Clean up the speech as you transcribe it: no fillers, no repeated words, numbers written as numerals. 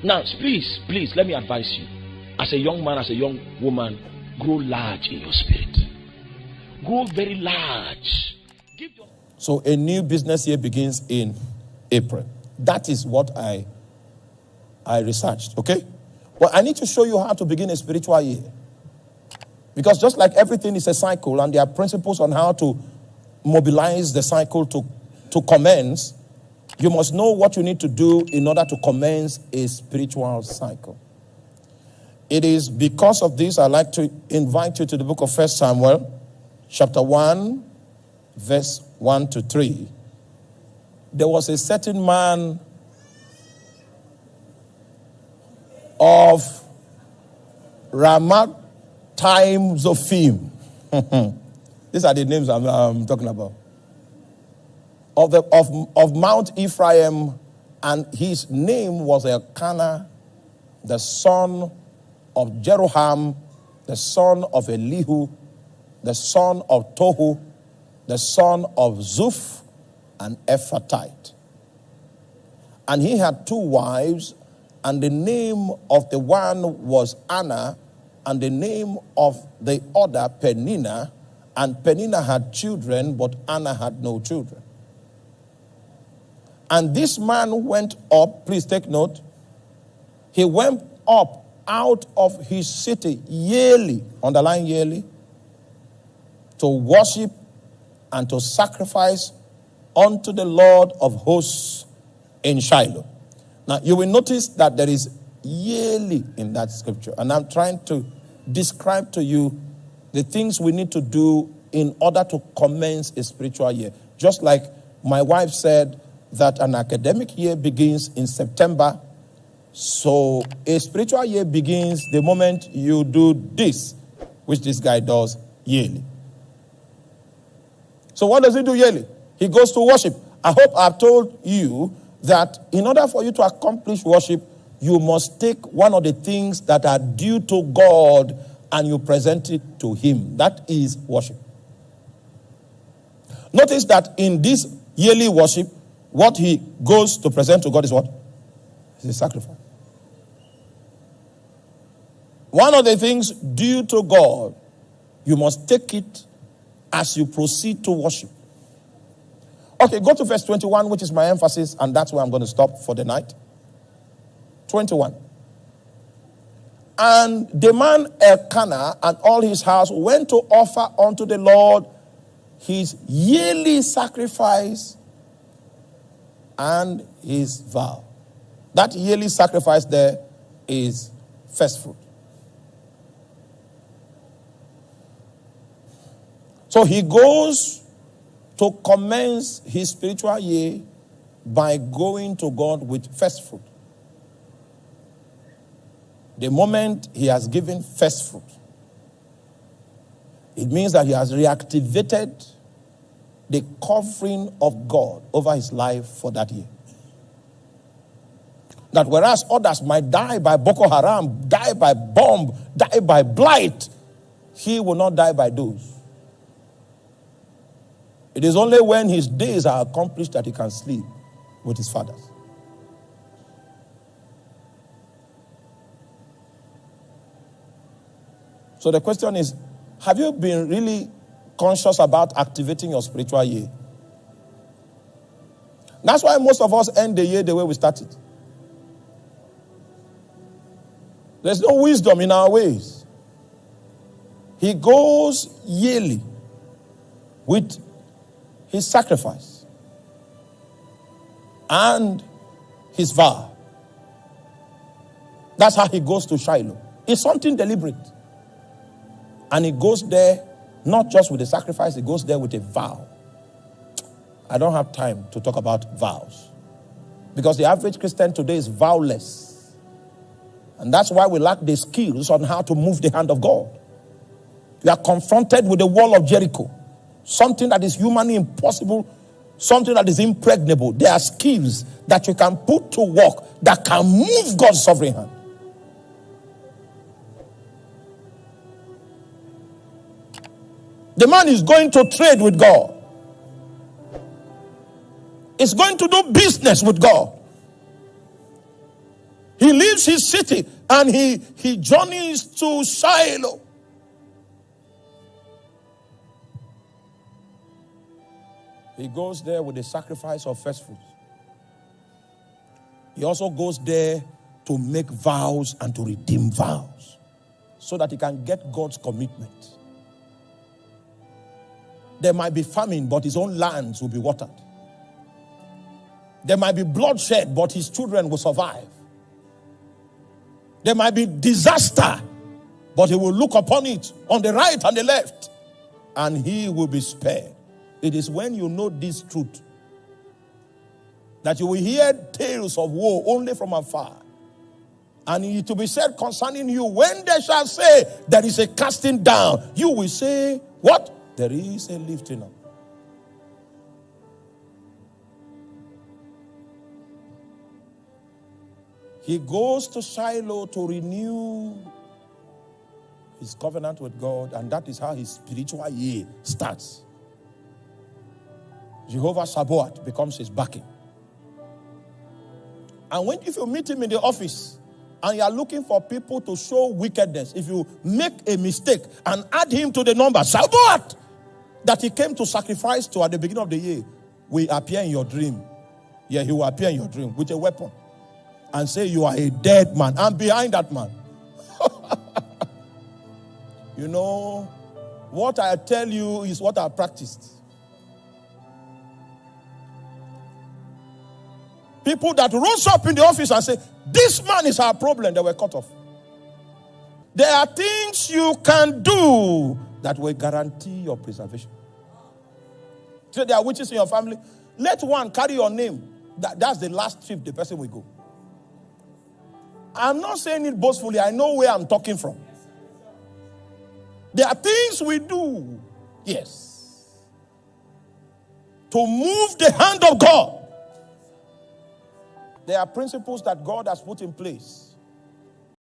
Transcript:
Now, please, let me advise you. As a young man, as a young woman, grow large in your spirit. Grow very large. So a new business year begins in April. That is what I researched, okay? Well, I need to show you how to begin a spiritual year. Because just like everything is a cycle, and there are principles on how to mobilize the cycle to commence, you must know what you need to do in order to commence a spiritual cycle. It is because of this I'd like to invite you to the book of 1 Samuel, chapter 1, verse 1 to 3. There was a certain man of Ramathaim Zophim. These are the names I'm talking about. Of Mount Ephraim, and his name was Elkanah, the son of Jeroham, the son of Elihu, the son of Tohu, the son of Zuph, an Ephrathite. And he had 2 wives, and the name of the one was Anna, and the name of the other Peninnah. And Peninnah had children, but Anna had no children. And this man went up, please take note, he went up out of his city yearly, underline yearly, to worship and to sacrifice unto the Lord of hosts in Shiloh. Now, you will notice that there is yearly in that scripture. And I'm trying to describe to you the things we need to do in order to commence a spiritual year. Just like my wife said that an academic year begins in September, so a spiritual year begins the moment you do this, which this guy does yearly. So what does he do yearly? He goes to worship. I hope I've told you that in order for you to accomplish worship, you must take one of the things that are due to God and you present it to him. That is worship. Notice that in this yearly worship, what he goes to present to God is what? It's a sacrifice. One of the things due to God, you must take it as you proceed to worship. Okay, go to verse 21, which is my emphasis, and that's where I'm going to stop for the night. 21. And the man Elkanah and all his house went to offer unto the Lord his yearly sacrifice and his vow. That yearly sacrifice there is first fruit. So he goes to commence his spiritual year by going to God with first fruit. The moment he has given first fruit, it means that he has reactivated the covering of God over his life for that year. That whereas others might die by Boko Haram, die by bomb, die by blight, he will not die by those. It is only when his days are accomplished that he can sleep with his fathers. So the question is, have you been really conscious about activating your spiritual year? That's why most of us end the year the way we started. There's no wisdom in our ways. He goes yearly with his sacrifice and his vow. That's how he goes to Shiloh. It's something deliberate. And he goes there not just with a sacrifice, he goes there with a vow. I don't have time to talk about vows. Because the average Christian today is vowless. And that's why we lack the skills on how to move the hand of God. We are confronted with the wall of Jericho. Something that is humanly impossible, something that is impregnable. There are skills that you can put to work that can move God's sovereign hand. The man is going to trade with God. He's going to do business with God. He leaves leaves his city and he journeys to Shiloh. He goes there with the sacrifice of first fruits. He also goes there to make vows and to redeem vows so that he can get God's commitment. There might be famine, but his own lands will be watered. There might be bloodshed, but his children will survive. There might be disaster, but he will look upon it on the right and the left, and he will be spared. It is when you know this truth that you will hear tales of woe only from afar. And it will be said concerning you, when they shall say there is a casting down, you will say, what? There is a lifting up. He goes to Shiloh to renew his covenant with God, and that is how his spiritual year starts. Jehovah Sabaoth becomes his backing. And if you meet him in the office and you are looking for people to show wickedness, if you make a mistake and add him to the number, Sabaoth, that he came to sacrifice to at the beginning of the year, will appear in your dream. Yeah, he will appear in your dream with a weapon and say you are a dead man. I'm behind that man. You know, what I tell you is what I practiced. People that rose up in the office and say, this man is our problem, they were cut off. There are things you can do that will guarantee your preservation. So there are witches in your family. Let one carry your name. That's the last trip the person will go. I'm not saying it boastfully. I know where I'm talking from. There are things we do, yes, to move the hand of God. There are principles that God has put in place